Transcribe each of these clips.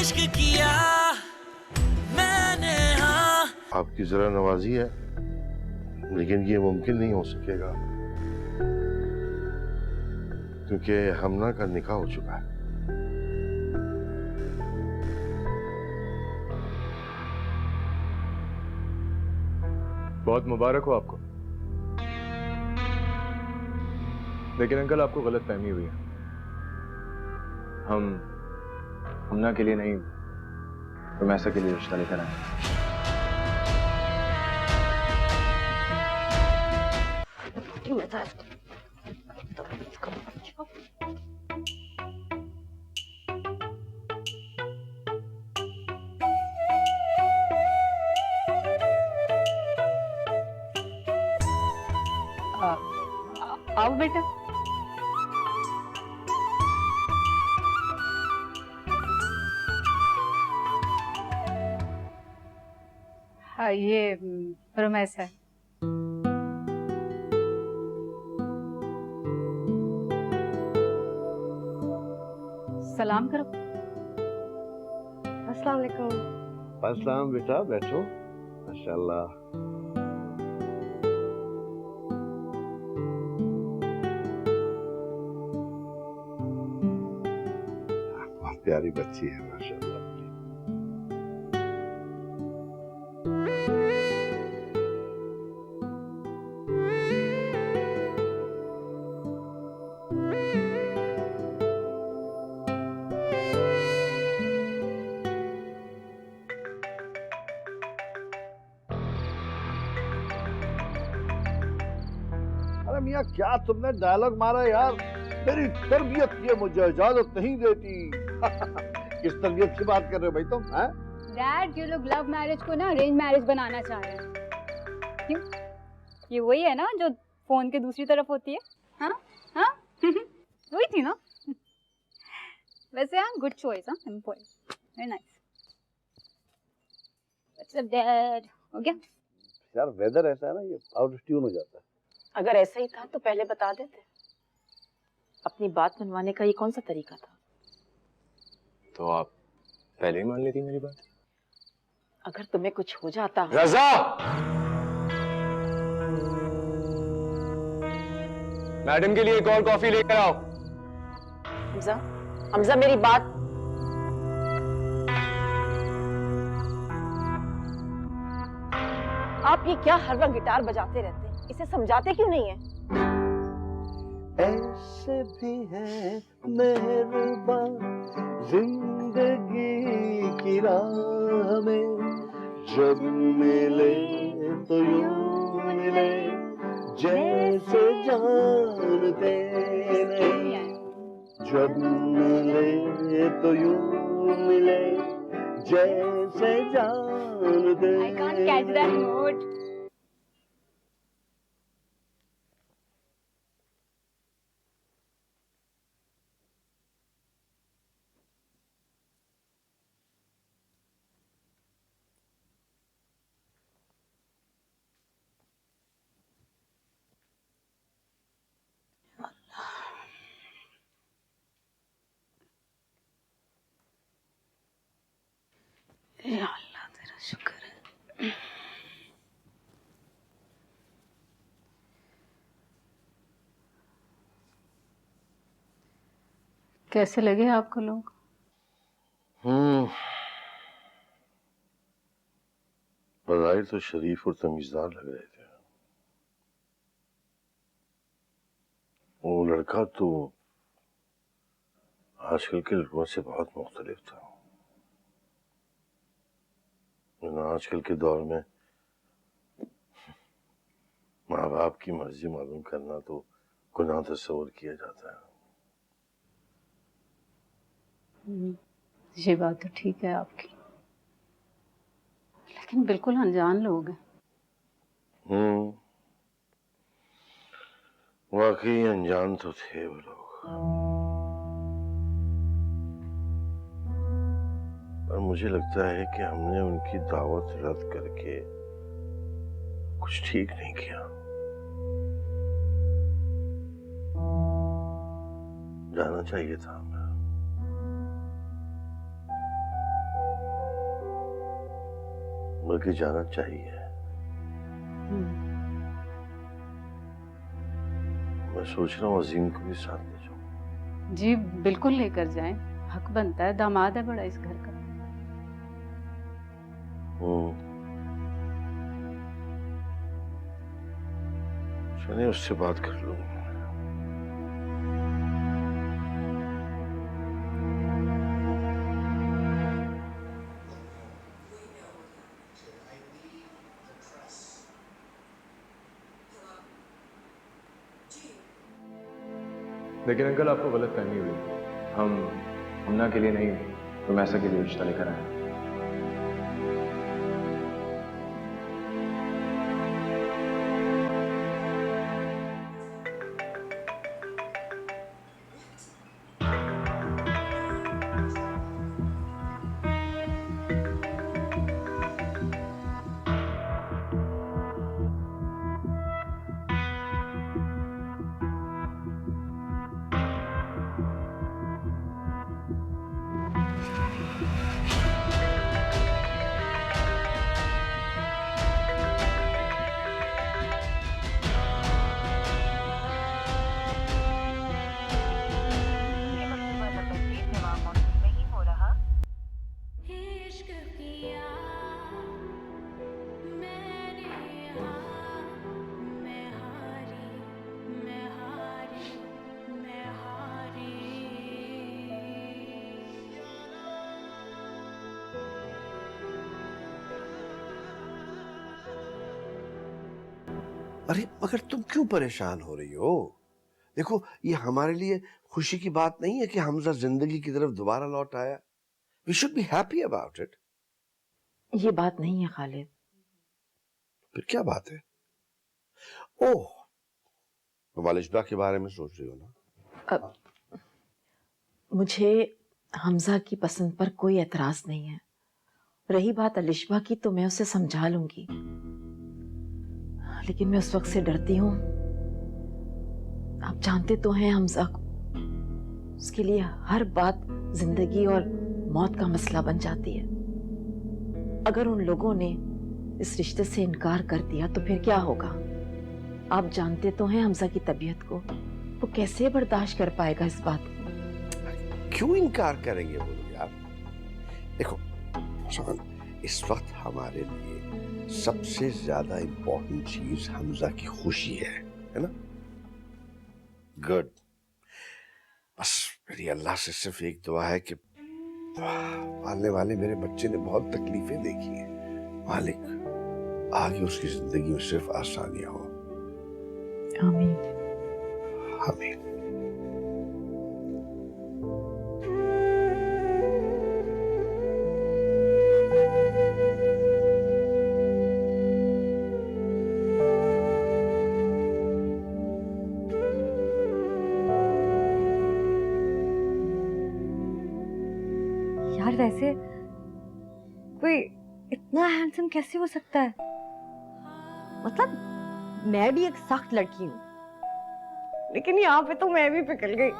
इश्क किया मैंने, हाँ। आपकी जरा नवाजी है, लेकिन ये मुमकिन नहीं हो सकेगा क्योंकि हमना का निकाह हो चुका है। बहुत मुबारक हो आपको। लेकिन अंकल आपको गलत फहमी हुई है। हम हमना के लिए नहीं, रुमैसा के लिए रिश्ता लेकर आए। आओ बेटा। हाँ, ये रुमैसा है। सलाम करो। अस्सलाम वालेकुम। अस्सलाम बेटा, बैठो। माशाल्लाह। बहुत प्यारी बच्ची है माशाल्लाह। अरे मियाँ, क्या तुमने डायलॉग मारा यार? मेरी तरबियत ये मुझे इजाजत नहीं देती। किस तरबियत की बात कर रहे हो भाई तुम? हैं? डैड, ये लोग लव मैरिज को ना अरेंज मैरिज बनाना चाह रहे हैं। क्यों? ये वही है ना जो फोन के दूसरी तरफ होती है? हाँ हाँ वही थी ना। वैसे हाँ, गुड चॉइस। हाँ, very nice. What's up dad? हो गया? यार वेदर ऐसा है ना, ये आउट ऑफ ट्यून हो जाता है। अगर ऐसा ही था तो पहले बता देते। अपनी बात मनवाने का ये कौन सा तरीका था? तो आप पहले ही मान लेती मेरी बात। अगर तुम्हें कुछ हो जाता। रजा, मैडम के लिए एक और कॉफी लेकर आओ। हमजा, हमजा मेरी बात। आप ये क्या हर वक्त गिटार बजाते रहते हैं? इसे समझाते क्यों नहीं है? ऐसे भी है मेहरबान जिंदगी की राह में, जब मिले तो यूं मिले जैसे जानते नहीं, जब मिले तो यूं मिले जैसे जानते। I can't catch that note. या अल्लाह, तेरा शुक्र है। कैसे लगे आपको लोग? बज़ाहिर तो शरीफ और तमीज़दार लग रहे थे। वो लड़का तो आजकल के लड़कों से बहुत मुख्तलिफ था। आजकल के दौर में माँ बाप की मर्जी मालूम करना तो गुनाह तस्वर किया जाता है। ये बात तो ठीक है आपकी, लेकिन बिल्कुल अनजान लोग हैं। वाकई अनजान तो थे वो लोग, पर मुझे लगता है कि हमने उनकी दावत रद्द करके कुछ ठीक नहीं किया। जाना चाहिए था हमें। बल्कि जाना चाहिए। मैं सोच रहा हूँ अजीम को भी साथ ले जाऊं। जी बिल्कुल लेकर जाएं, हक बनता है, दामाद है बड़ा इस घर का। चलिए उससे बात कर लूंगा। लेकिन अंकल आपको गलत फहमी हुई। हम हमना के लिए नहीं, रुमैसा के लिए रिश्ता लेकर आए हैं। अरे मगर तुम क्यों परेशान हो रही हो? देखो ये हमारे लिए खुशी की बात नहीं है कि हमजा जिंदगी की तरफ दोबारा लौट आया। We should be happy about it. ये बात नहीं है खालिद। फिर क्या बात है? ओह, तुम अलिशबा के बारे में सोच रही हो ना? मुझे हमजा की पसंद पर कोई एतराज नहीं है। रही बात अलिशबा की तो मैं उसे समझा लूंगी, लेकिन मैं उस वक्त से डरती हूँ। आप जानते तो हैं हमजा को, उसके लिए हर बात जिंदगी और मौत का मसला बन जाती है। अगर उन लोगों ने इस रिश्ते से इनकार कर दिया तो फिर क्या होगा? आप जानते तो हैं हमजा की तबीयत को, वो कैसे बर्दाश्त कर पाएगा इस बात को? क्यों इनकार करेंगे वो यार? देखो शान, इस वक्त हमारे लिए सबसे ज्यादा इंपॉर्टेंट चीज हमजा की खुशी है ना? गुड। बस मेरी अल्लाह से सिर्फ एक दुआ है कि पालने वाले मेरे बच्चे ने बहुत तकलीफें देखी हैं, मालिक आगे उसकी जिंदगी में सिर्फ आसानियां हो। आमीन। आमीन। यार वैसे कोई इतना हैंडसम कैसे हो सकता है? मतलब मैं भी एक सख्त लड़की हूँ, लेकिन यहाँ पे तो मैं भी पिघल गई।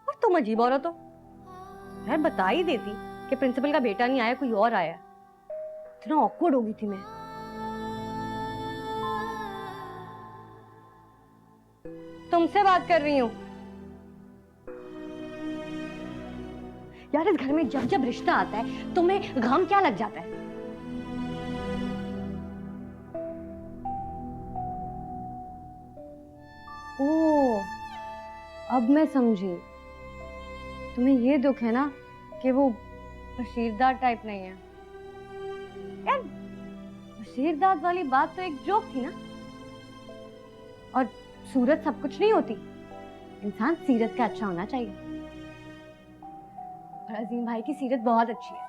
और तुम अजीब औरत हो यार, बता ही देती कि प्रिंसिपल का बेटा नहीं आया, कोई और आया। इतना ऑकवर्ड हो गई थी मैं। तुमसे बात कर रही हूँ यार। इस घर में जब जब रिश्ता आता है तुम्हें गम क्या लग जाता है? ओह, अब मैं समझी। तुम्हें ये दुख है ना कि वो बशीरदाद टाइप नहीं है। यार बशीरदाद वाली बात तो एक जोक थी ना। और सूरत सब कुछ नहीं होती, इंसान सीरत का अच्छा होना चाहिए। और अजीम भाई की सीरत बहुत अच्छी है।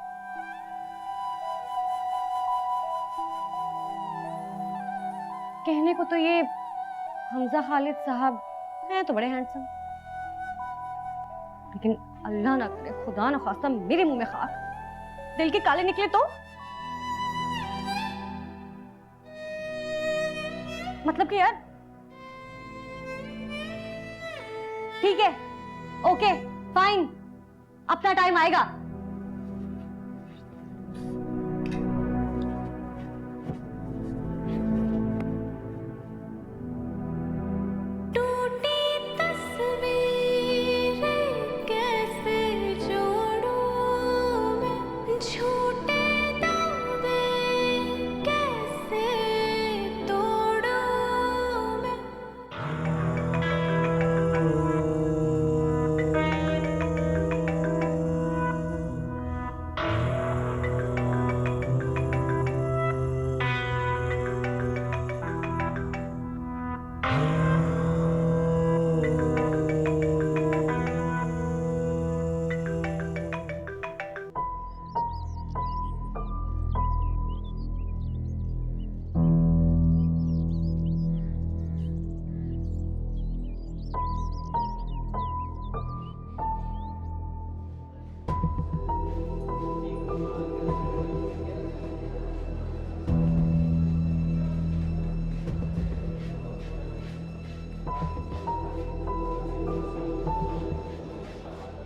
कहने को तो ये हमजा खालिद साहब हैं तो बड़े हैंडसम, लेकिन अल्लाह ना करे, खुदा ना खास्ता मेरे मुंह में खाक, दिल के काले निकले तो? मतलब कि यार ठीक है, ओके फाइन, अपना टाइम आएगा।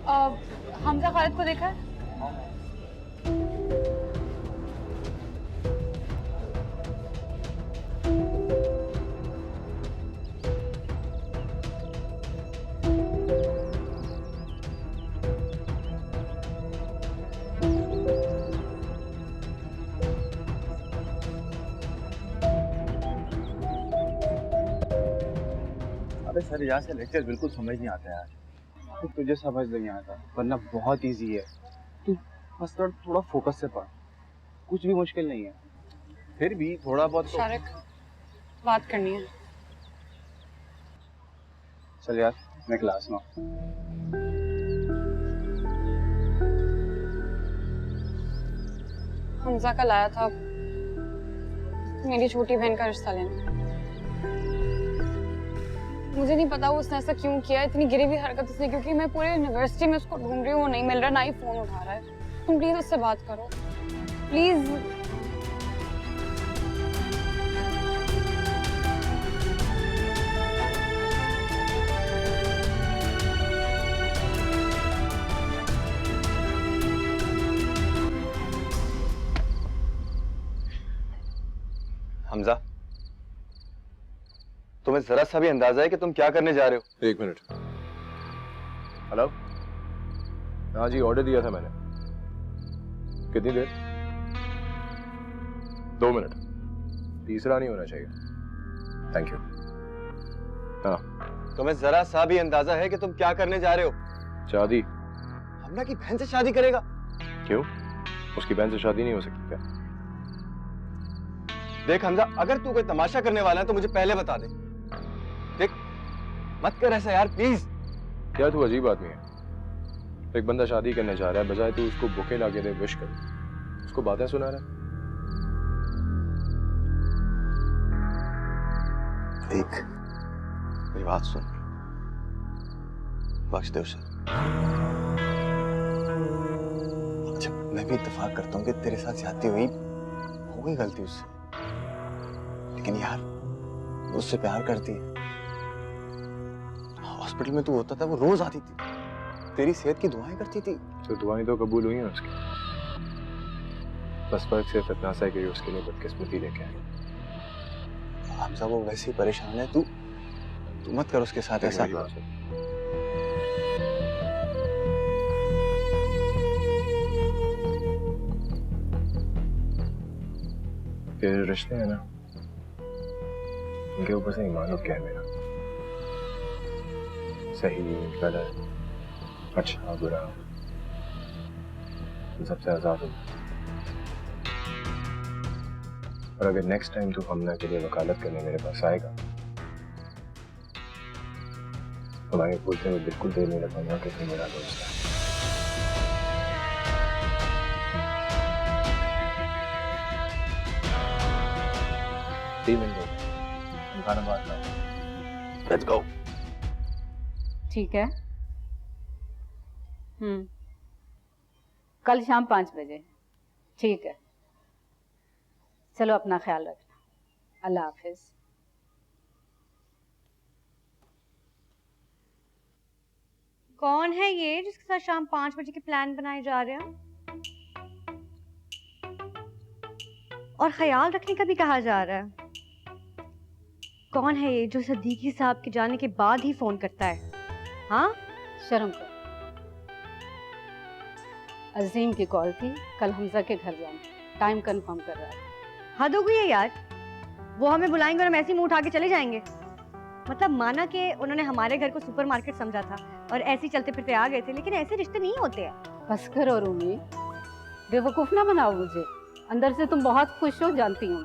हमजा खालिद को देखा है? अबे सर यहाँ से लेक्चर बिल्कुल समझ नहीं आता यार। तो तुझे समझ नहीं आता वरना बहुत इजी है। तू बस थोड़ा फोकस से पढ़, कुछ भी मुश्किल नहीं है। फिर भी थोड़ा बहुत तो... शारिक, बात करनी है। चल यार मैं क्लास में हूँ। हमजा कल आया था मेरी छोटी बहन का रिश्ता लेने। मुझे नहीं पता वो उसने ऐसा क्यों किया, इतनी गिरी हुई हरकत उसने, क्योंकि मैं पूरे यूनिवर्सिटी में उसको ढूंढ रही हूँ, वो नहीं मिल रहा, ना ही फोन उठा रहा है। तुम प्लीज उससे बात करो प्लीज। हमजा, तुम्हें जरा सा भी अंदाजा है कि तुम क्या करने जा रहे हो? एक मिनट। हेलो, हाँ जी, ऑर्डर दिया था मैंने। कितनी देर? 2 मिनट। तीसरा नहीं होना चाहिए। Thank you. हाँ, तुम्हें जरा सा भी अंदाजा है कि तुम क्या करने जा रहे हो? शादी। हमजा की बहन से शादी करेगा? क्यों? उसकी बहन से शादी नहीं हो सकती क्या? देख हमजा, अगर तू कोई तमाशा करने वाला है तो मुझे पहले बता दे। देख, मत कर ऐसा यार प्लीज। क्या तू अजीब आदमी है? एक बंदा शादी करने जा रहा है, बजाय तू उसको बुके लाके दे, विश कर, उसको बातें सुना रहा है। देख, मेरी बात सुन, बख्श दे उसे। अच्छा, मैं भी इत्तेफाक करता हूँ कि तेरे साथ ज्यादती हुई, हो गई गलती उससे, लेकिन यार वो उससे प्यार करती है। हॉस्पिटल में तू होता था, वो रोज आती थी, तेरी सेहत की दुआएं करती थी। तो दुआएं तो कबूल हुई हैं उसकी। बस फर्क सिर्फ इतना सा है कि उसके लिए बदकिस्मती लेके आए। हमजा वो वैसे ही परेशान है, तू मत कर उसके साथ ऐसा। तेरे रिश्ते हैं ना, उनके ऊपर से ईमान उठ गया है मेरा। सही गलत, अच्छा बुरा, सबसे आजाद हूँ। और अगर नेक्स्ट टाइम तू हमना के लिए वकालत करने मेरे पास आएगा, तो मैं बोलते हुए बिल्कुल देर नहीं लगाऊंगा कि तू मेरा दोस्त है। खाना बात ना। Let's go. ठीक है। कल शाम 5 बजे। ठीक है, चलो अपना ख्याल रखना। अल्लाह हाफिज। कौन है ये जिसके साथ शाम 5 बजे के प्लान बनाए जा रहे हैं? और ख्याल रखने का भी कहा जा रहा है। कौन है ये जो सदीकी साहब के जाने के बाद ही फोन करता है? हाँ, शर्म कर। अजीम की कॉल थी, कल हमजा के घर जाना, टाइम कंफर्म कर रहा था। हद हो गई है यार। वो हमें बुलाएंगे और हम ऐसे ही मुंह उठा के चले जाएंगे? मतलब माना कि उन्होंने हमारे घर को सुपरमार्केट समझा था और ऐसे ही चलते फिरते आ गए थे, लेकिन ऐसे रिश्ते नहीं होते हैं। बस करो रूमी, बेवकूफ ना बनाओ मुझे। अंदर से तुम बहुत खुश हो, जानती हूँ।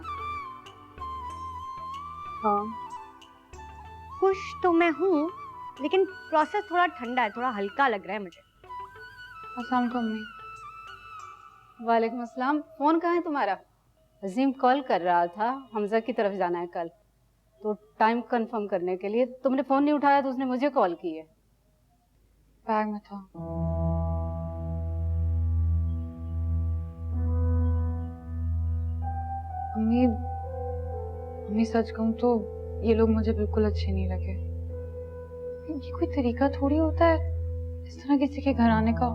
हाँ, खुश तो मैं हूँ, लेकिन प्रोसेस थोड़ा ठंडा है, थोड़ा हल्का लग रहा है मुझे। अस्सलाम वालेकुम अम्मी। वालेकुम अस्सलाम। फोन कहाँ है तुम्हारा? अजीम कॉल कर रहा था, हमजा की तरफ जाना है कल, तो टाइम कंफर्म करने के लिए। तुमने फोन नहीं उठाया तो उसने मुझे कॉल की है। बैग में था। अम्मी, अम्मी सच कहूँ तो ये लोग मुझे बिल्कुल अच्छे नहीं लगे। ये कोई तरीका थोड़ी होता है इस तरह ना किसी के घर आने का,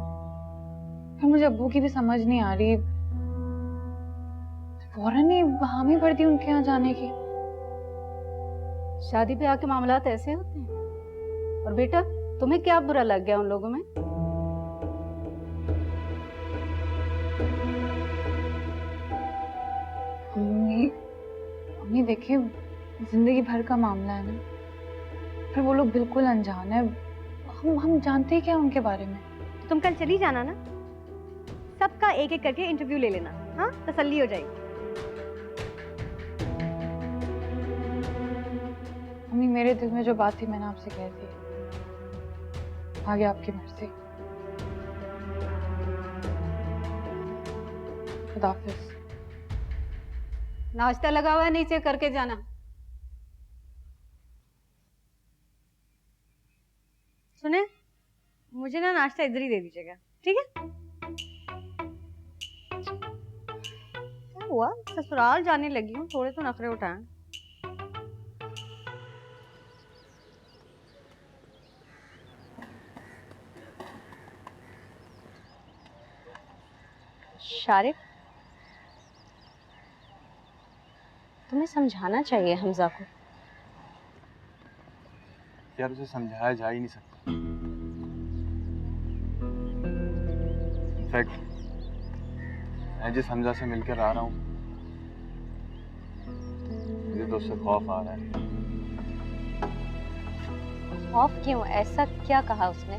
फिर मुझे अब्बू की भी समझ नहीं आ रही, फौरन ही हामी भर दी उनके यहाँ जाने की। शादी ब्याह के मामलात ऐसे होते हैं। और बेटा, तुम्हें क्या बुरा लग गया उन लोगों में? मम्मी देखिए, जिंदगी भर का मामला है ना, फिर वो लोग बिल्कुल अनजान है, हम जानते ही क्या उनके बारे में। तो तुम कल चली जाना ना, सबका एक एक करके इंटरव्यू ले लेना, हाँ, तसल्ली हो जाएगी। मम्मी, मेरे दिल में जो बात थी मैंने आपसे कह दी, आगे आपकी मर्जी। खुदा हाफिज। नाश्ता लगा हुआ है, नीचे करके जाना। सुने, मुझे ना नाश्ता इधर ही दे दीजिएगा, ठीक है? क्या हुआ, ससुराल जाने लगी हूँ, थोड़े तो नखरे उठाएं। शारिक, तुम्हें समझाना चाहिए हमजा को। यार उसे समझाया जा ही नहीं सकता। इनफैक्ट मैं जिस हमजा से मिलकर आ रहा हूँ, मुझे तो उससे खौफ आ रहा है। खौफ क्यों? ऐसा क्या कहा उसने?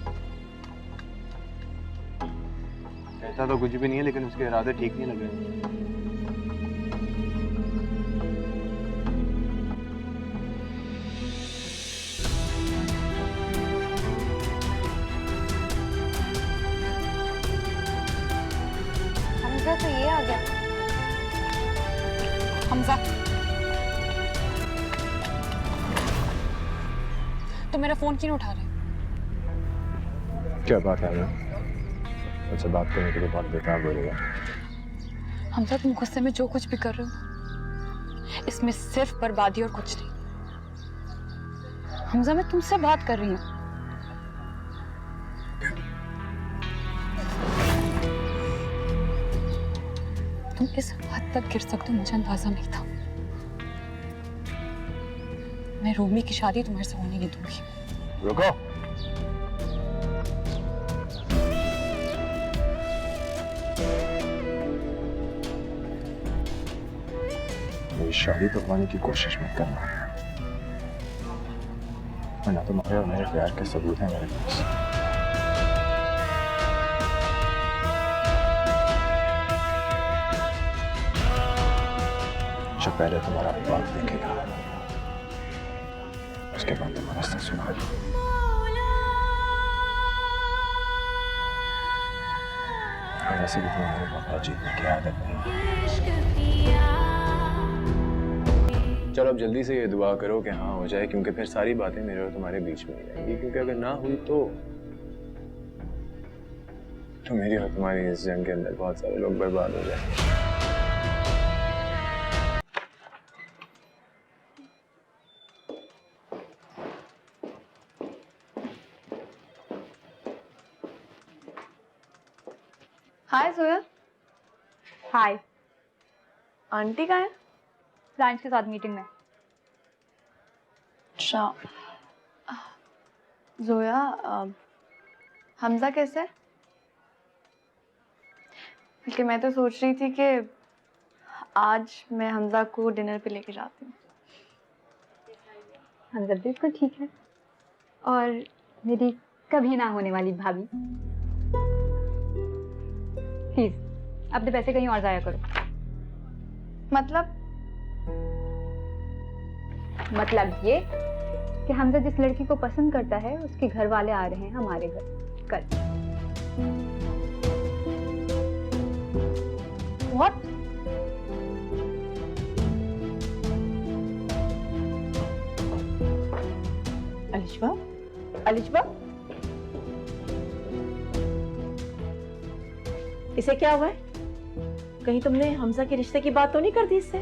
कहता तो कुछ भी नहीं है, लेकिन उसके इरादे ठीक नहीं लग रहे। हमजा तो ये आ गया। हमजा, तो मेरा फोन क्यों उठा रहे? क्या बात है? मुझसे बात करने के लिए बहुत बेकार बोलेगा। हमजा, तुम गुस्से में जो कुछ भी कर रहे हो, इसमें सिर्फ बर्बादी और कुछ नहीं। हमजा, मैं तुमसे बात कर रही हूँ। तुम इस हद तक गिर सकते हो, मुझे अंदाजा नहीं था। मैं रूमी की शादी तुम्हारे से होने नहीं दूंगी। रुको। मेरी शादी तोड़वाने की कोशिश मत करना, वरना तुम्हारे और मेरे प्यार के सबूत हैं मेरे पास। जो पहले तुम्हारा बाप देखेगा, उसके बाद तुम्हारा ससुराल। वैसे भी तुम्हारे पापा जीतने की आदत नहीं। चलो अब जल्दी से ये दुआ करो कि हाँ हो जाए, क्योंकि फिर सारी बातें मेरे और तुम्हारे बीच में ही रहेंगी, क्योंकि अगर ना हुई तो मेरी और तुम्हारी इस जंग के अंदर बहुत सारे लोग बर्बाद हो जाएंगे। हाय जोया। हाय। आंटी कहाँ है? क्लाइंट्स के साथ मीटिंग में। अच्छा जोया, हमजा कैसे है? बल्कि मैं तो सोच रही थी कि आज मैं हमजा को डिनर पे लेके जाती हूँ। हमजा बिल्कुल ठीक है, और मेरी कभी ना होने वाली भाभी। प्लीज अपने पैसे कहीं और जाया करो। मतलब ये कि हमजा जिस लड़की को पसंद करता है, उसके घर वाले आ रहे हैं हमारे घर कल। What? अलिशबा, अलिशबा, इसे क्या हुआ है? कहीं तुमने हमजा के रिश्ते की बात तो नहीं कर दी इससे?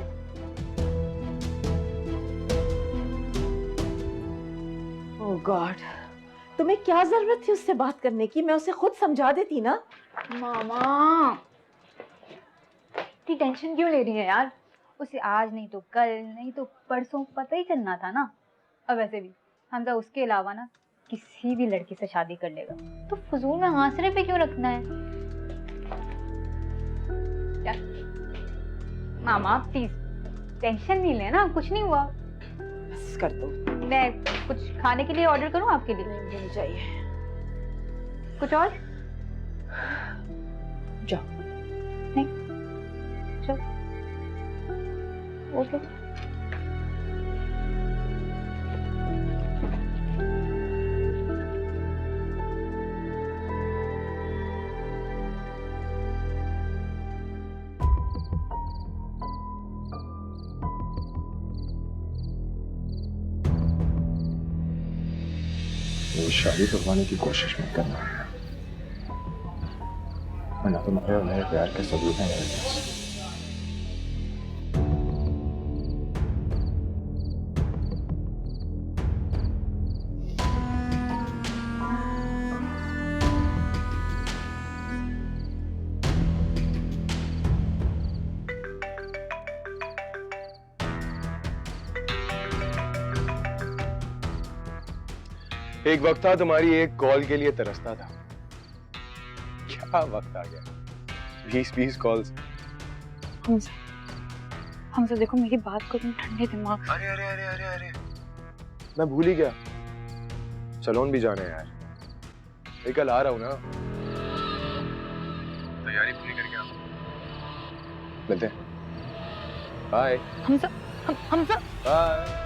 ओह गॉड, तुम्हें क्या जरूरत थी उससे बात करने की? मैं उसे खुद समझा देती ना। मामा इतनी टेंशन क्यों ले रही है यार? उसे आज नहीं तो कल नहीं तो परसों पता ही चलना था ना। अब वैसे भी हमजा उसके अलावा ना किसी भी लड़की से शादी कर लेगा, तो फजूल में आसरे पे क्यों रखना है यार? मामा प्लीज टेंशन नहीं लेना, कुछ नहीं हुआ। बस कर दो। मैं कुछ खाने के लिए ऑर्डर करूं आपके लिए? नहीं चाहिए। कुछ और? जाओ। नहीं चलो ओके। वो शादी करवाने की कोशिश मत करना, वरना तुम्हारे और मेरे प्यार के सबूत हैं मेरे पास। एक वक्त था तुम्हारी एक कॉल के लिए तरसता था। क्या वक्त आ गया, 20-20 कॉल्स। हमसे देखो, मेरी बात को तुम ठंडे दिमाग से। अरे अरे अरे अरे अरे मैं भूल ही गया, सलोन भी जाना है यार। मैं कल आ रहा हूँ ना, तैयारी पूरी करके आओ। मिलते हैं। बाय। हमसे बाय।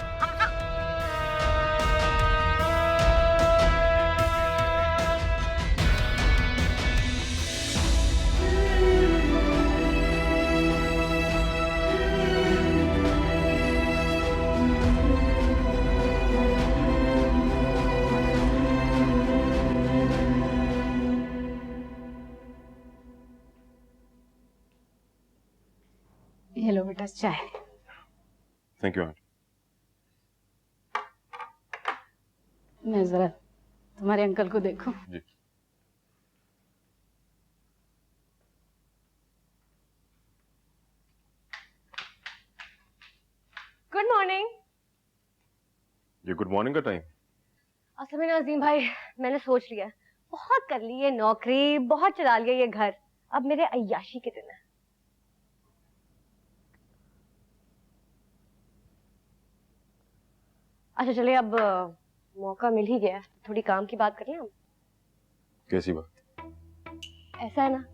ये लो बेटा चाय। Thank you. मैं जरा तुम्हारे अंकल को देखूं। जी। Good morning. ये गुड मॉर्निंग का टाइम? असल में अजीम भाई, मैंने सोच लिया है, बहुत कर ली ये नौकरी, बहुत चला लिया ये घर, अब मेरे अय्याशी के दिन है। अच्छा चलिए, अब मौका मिल ही गया है, थोड़ी काम की बात करें हम। कैसी बात? ऐसा है ना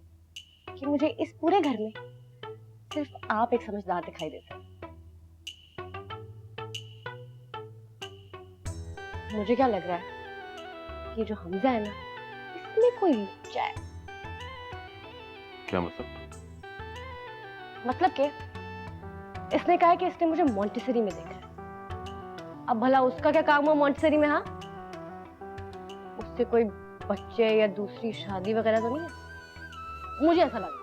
कि मुझे इस पूरे घर में सिर्फ आप एक समझदार दिखाई देते हैं। मुझे क्या लग रहा है कि जो हमजा है ना, इसमें कोई लुच्चा है। क्या मतलब? मतलब के इसने कहा है कि इसने मुझे मॉन्टेसरी में देखा है। अब भला उसका क्या काम हुआ मॉन्टेसरी में? हाँ, उससे कोई बच्चे या दूसरी शादी वगैरह तो नहीं है? मुझे ऐसा लगा।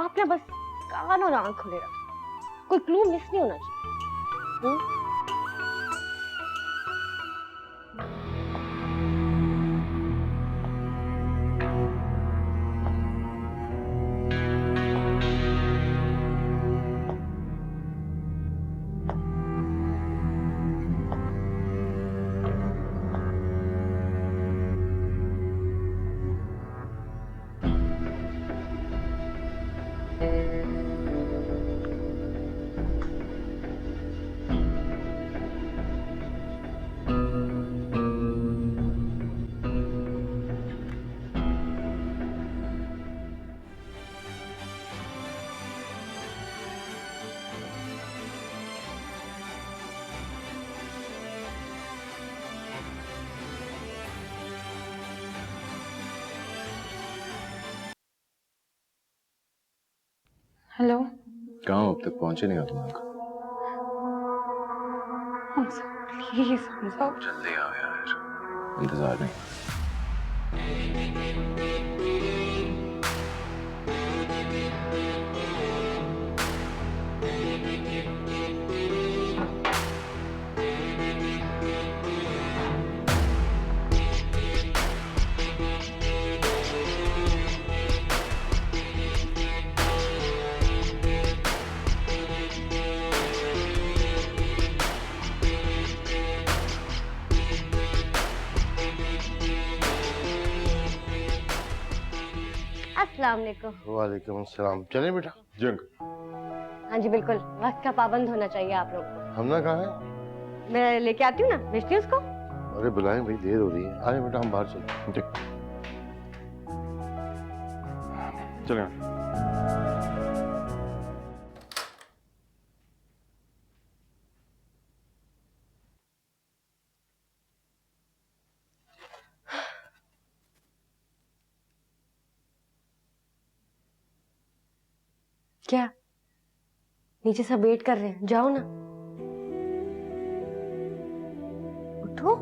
आपने बस कान और आंख खुले रखें, कोई क्लू मिस नहीं होना चाहिए। हेलो। कहाँ हो? अब तक पहुंचे नहीं हो तुम लोग? प्लीज हमजा, जल्दी आओ यार, इंतजार नहीं। अस्सलाम वालेकुम। वालेकुम अस्सलाम। चलें बेटा? जंग हाँ जी बिल्कुल, वक्त का पाबंद होना चाहिए आप लोग को। हमना कहाँ है? मैं लेके आती हूँ ना, भेजती हूँ उसको। अरे बुलाएं भाई, देर हो रही है। आए बेटा हम बाहर चलते हैं। चलें। क्या नीचे सब वेट कर रहे हैं, जाओ ना, उठो।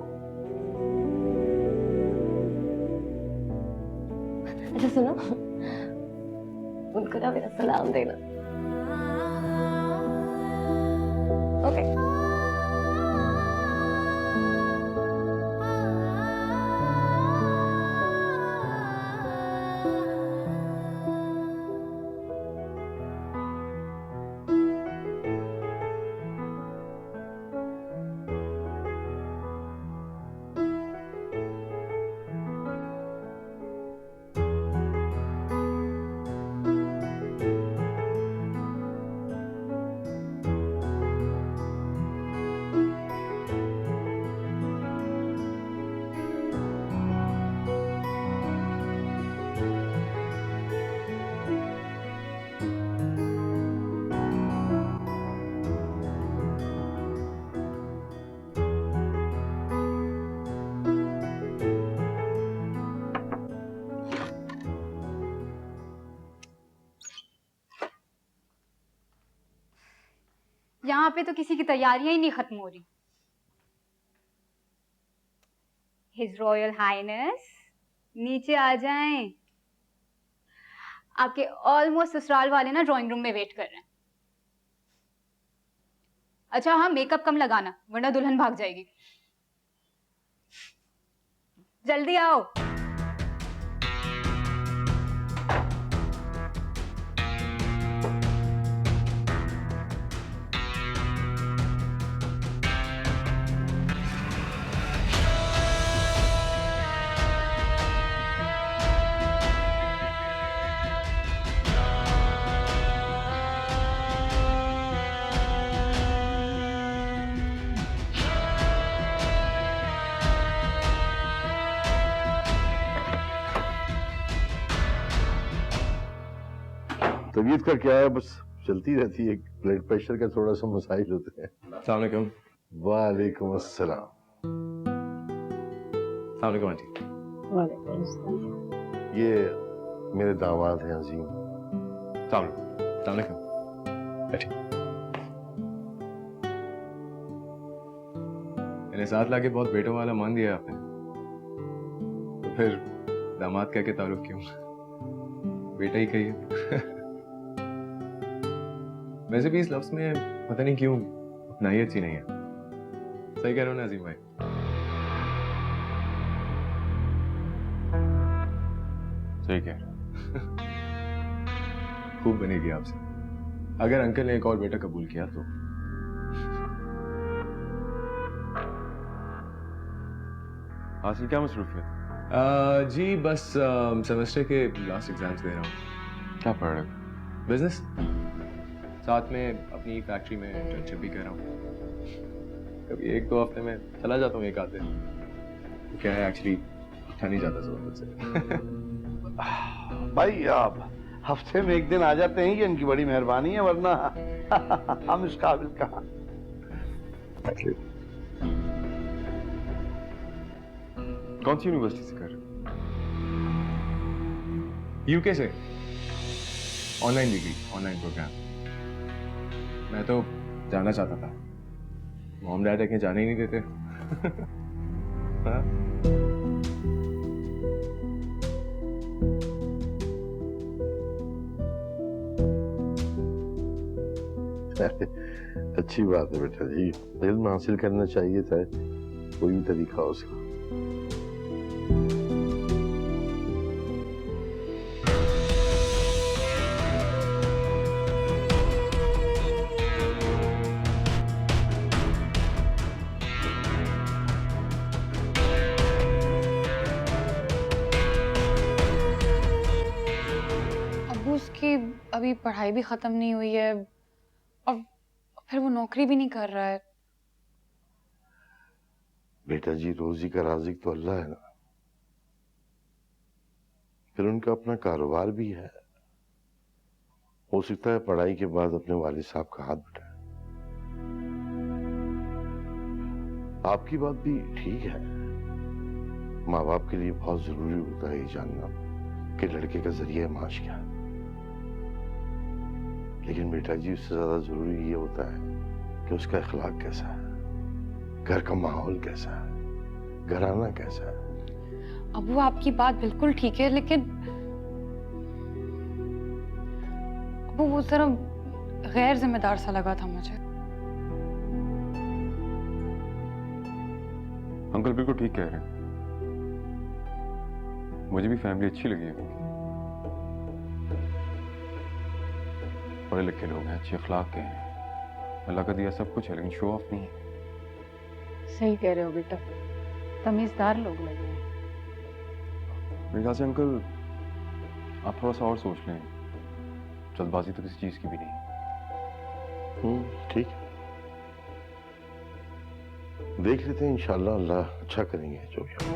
अच्छा सुनो, उनको ना मेरा सलाम देना। ओके। यहाँ पे तो किसी की तैयारियां ही नहीं खत्म हो रही। हिज रॉयल हाइनेस नीचे आ जाएं। आपके ऑलमोस्ट ससुराल वाले ना ड्राइंग रूम में वेट कर रहे हैं। अच्छा हाँ, मेकअप कम लगाना वरना दुल्हन भाग जाएगी। जल्दी आओ। तबीयत का क्या है, बस चलती रहती है। ब्लड प्रेशर का थोड़ा सा मसाइल होते हैं। अस्सलाम वालेकुम। वालेकुम अस्सलाम। अस्सलाम वालेकुम आंटी। वालेकुम अस्सलाम। ये मेरे दामाद हैं अजीम। अस्सलाम वालेकुम। बैठिए। मैंने साथ लाके बहुत बेटों वाला मान दिया आपने, तो फिर दामाद कह के तारुफ क्यों? बेटा ही कहिए। वैसे भी इस लफ्ज में पता नहीं क्यों अपनाहियत सी नहीं है। सही कह रहे हो ना अजीम भाई? सही कह रहे हो। खूब बनेगी आपसे, अगर अंकल ने एक और बेटा कबूल किया तो। हासिल क्या मसरूफियत? जी बस सेमेस्टर के लास्ट एग्जाम्स दे रहा हूँ। क्या पढ़ रहे हो? बिजनेस, साथ में अपनी फैक्ट्री में इंटर्नशिप भी कर रहा हूँ। कभी एक दो हफ्ते में चला जाता हूँ एक आधे। तो क्या है एक्चुअली उठा नहीं जाता सुबह से। भाई आप हफ्ते में एक दिन आ जाते हैं, ये इनकी बड़ी मेहरबानी है, वरना हम इस काबिल कहाँ। कौन सी यूनिवर्सिटी से कर रहे हो? यूके से। Online degree, online programme. मैं तो जाना चाहता था, मॉम डैड कहीं जाने ही नहीं देते। हाँ? अच्छी बात है बेटा जी, इल्म हासिल करना चाहिए था, कोई भी तरीका हो उसका। अभी पढ़ाई भी खत्म नहीं हुई है और फिर वो नौकरी भी नहीं कर रहा है। बेटा जी, रोजी का राजिक तो अल्लाह है ना, फिर उनका अपना कारोबार भी है। हो सकता है पढ़ाई के बाद अपने वालिद साहब का हाथ बटाए। आपकी बात भी ठीक है, माँ बाप के लिए बहुत जरूरी होता है ये जानना कि लड़के का जरिया माश क्या है। लेकिन बेटा जी, उससे ज्यादा जरूरी ये होता है कि उसका इखलाक कैसा है, घर का माहौल कैसा है, घराना कैसा है। अब वो आपकी बात बिल्कुल ठीक है, लेकिन वो जरा गैर जिम्मेदार सा लगा था मुझे। अंकल बिल्कुल ठीक कह रहे हैं, मुझे भी फैमिली अच्छी लगी है उनकी। पढ़े लिखे लोग हैं, अच्छे अखलाक के हैं, अल्लाह का दिया सब कुछ है, लेकिन शो ऑफ नहीं है। सही कह रहे हो बेटा, तमीजदार लोग लगे हैं। मेरे ख्याल से अंकल आप थोड़ा सा और सोच लें, जल्दबाजी तो किसी चीज की भी नहीं। ठीक है, देख लेते हैं, इंशाल्लाह अल्लाह अच्छा करेंगे जो भी होगा।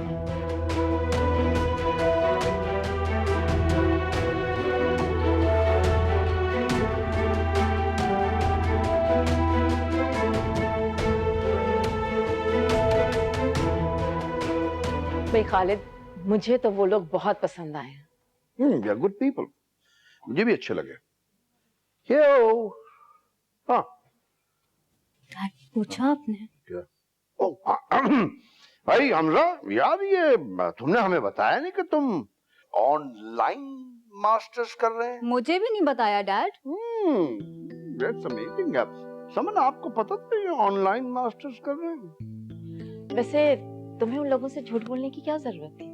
भाई खालिद, मुझे तो वो लोग बहुत पसंद आए हैं। दे आर गुड पीपल, मुझे भी अच्छे लगे। यो, हाँ पूछा आपने? ओ, भाई हमजा यार, ये तुमने हमें बताया नहीं कि तुम ऑनलाइन मास्टर्स कर रहे हैं। मुझे भी नहीं बताया डैड। That's amazing. समन, आपको पता था ये ऑनलाइन मास्टर्स कर रहे हैं? वैसे तुम्हें उन लोगों से झूठ बोलने की क्या जरूरत थी?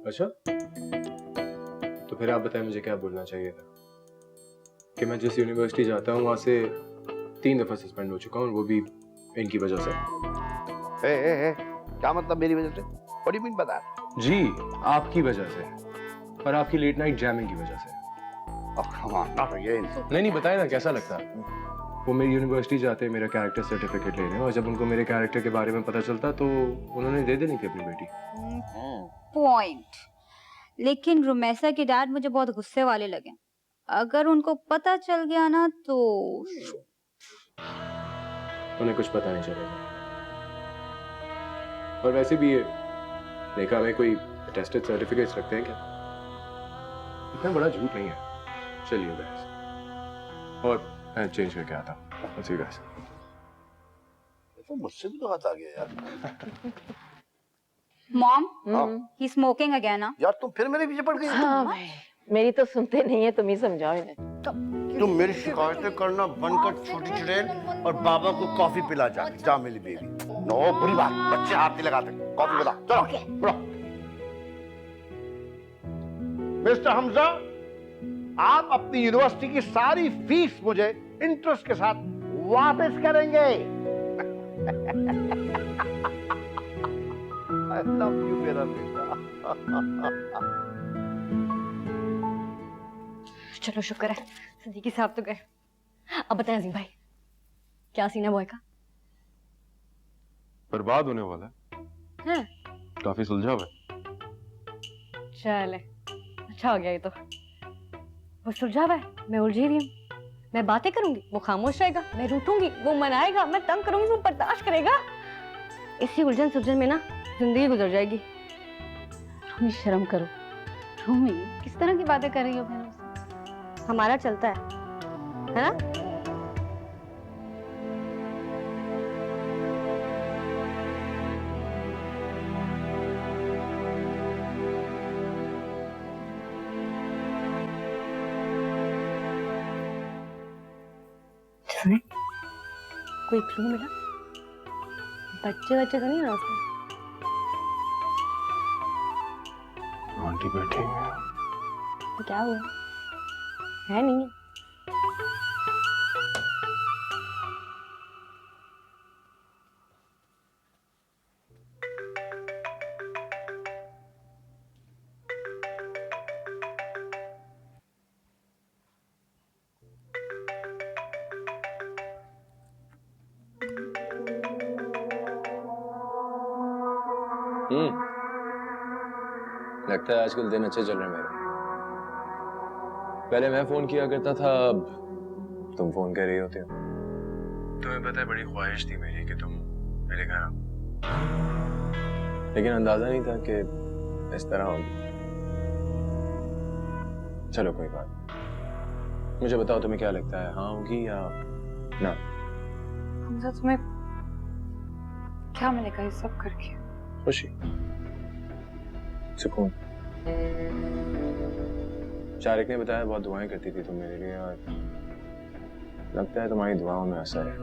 अच्छा, तो फिर आप बताएं मुझे क्या बोलना चाहिए था कि मैं जिस यूनिवर्सिटी जाता हूँ वहां से 3 दफा सस्पेंड हो चुका हूँ, वो भी इनकी वजह से। क्या मतलब मेरी वजह से? What do you mean by that? जी, आपकी वजह से, और आपकी लेट नाइट जैमिंग की वजह से। Oh, come on, not again. नहीं बताए ना, कैसा लगता है? वो मेरी यूनिवर्सिटी जाते मेरा कैरेक्टर सर्टिफिकेट लेने, और जब उनको मेरे कैरेक्टर के बारे में पता चलता तो उन्होंने दे देनी थी अपनी बेटी। पॉइंट। लेकिन रुमैसा के डैड मुझे बहुत गुस्से वाले लगे। अगर उनको पता चल गया ना तो उन्हें कुछ पता नहीं चलेगा। और वैसे भी ये देखा में कोई टेस्टेड सर्टिफिकेट्स रखते हैं क्या? इतना बड़ा झूठ नहीं है। चलिए गाइस, और मैं चेंज करके आता हूँ। See you guys. तो मुझसे भी तो हाथ आ गया यार। मॉम, ही स्मोकिंग अगेन ना? यार तुम फिर मेरे पीछे पड़ गई। हाँ भाई, मेरी तो सुनते नहीं है, तुम ही समझाओ इन्हें। तुम मेरी शिकायतें करना बंद कर छोटी चुड़ैल, और बाबा को कॉफी पिला जा मेरी बेबी। नो, बुरी बात, बच्चे हाथ नहीं लगाते। कॉफी पिला, चलो बुला। मिस्टर हमजा, आप अपनी यूनिवर्सिटी की सारी फीस मुझे इंटरेस्ट के साथ वापस करेंगे। I love you, मेरा बेटा। चलो शुक्र है सिद्दीकी साहब तो गए। अब बताएं अजीम भाई, क्या सीन है बॉय का? बर्बाद होने वाला है। काफी सुलझा हुआ है। चले, अच्छा हो गया ये तो। वो सुलझा हुआ है, मैं उलझी हुई हूँ। मैं बातें करूंगी, वो खामोश रहेगा। मैं रूठूंगी, वो मनाएगा। मैं तंग करूंगी, वो बर्दाश्त करेगा। इसी उलझन सुलझन में ना जिंदगी गुजर जाएगी। रूमी, शर्म करो। रूमी, किस तरह की बातें कर रही हो बहनों से? हमारा चलता है ना? कोई क्लू मिला? बच्चे बच्चे तो नहीं है उसमें? आंटी बैठी है। तो क्या हुआ? है नहीं? लगता है आजकल दिन अच्छे चल रहे हैं मेरे। पहले मैं फोन किया करता था, अब तुम फोन कर रही होती हो। तुम्हें पता है बड़ी ख्वाहिश थी मेरी कि तुम मेरे घर आओ, लेकिन अंदाजा नहीं था कि इस तरह होगी। चलो कोई बात नहीं। मुझे बताओ तुम्हें क्या लगता है, हाँ होगी या ना? हमजा तुम्हें क्या मिलेगा ये सब करके? खुशी, सुकून। शारिक ने बताया बहुत दुआएं करती थी तुम मेरे लिए, और लगता है तुम्हारी दुआओं में असर है।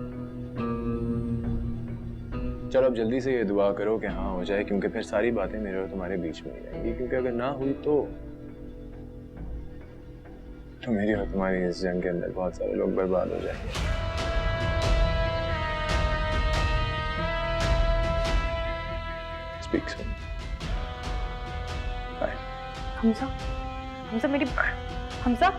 चलो अब जल्दी से ये दुआ करो कि हाँ हो जाए, क्योंकि फिर सारी बातें मेरे और तुम्हारे बीच में ही रहेंगी, क्योंकि अगर ना हुई तो मेरी और तुम्हारी इस जंग के अंदर बहुत सारे लोग बर्बाद हो जाएंगे। Speak soon. Bye. Hamza, Hamza मेरी हमजा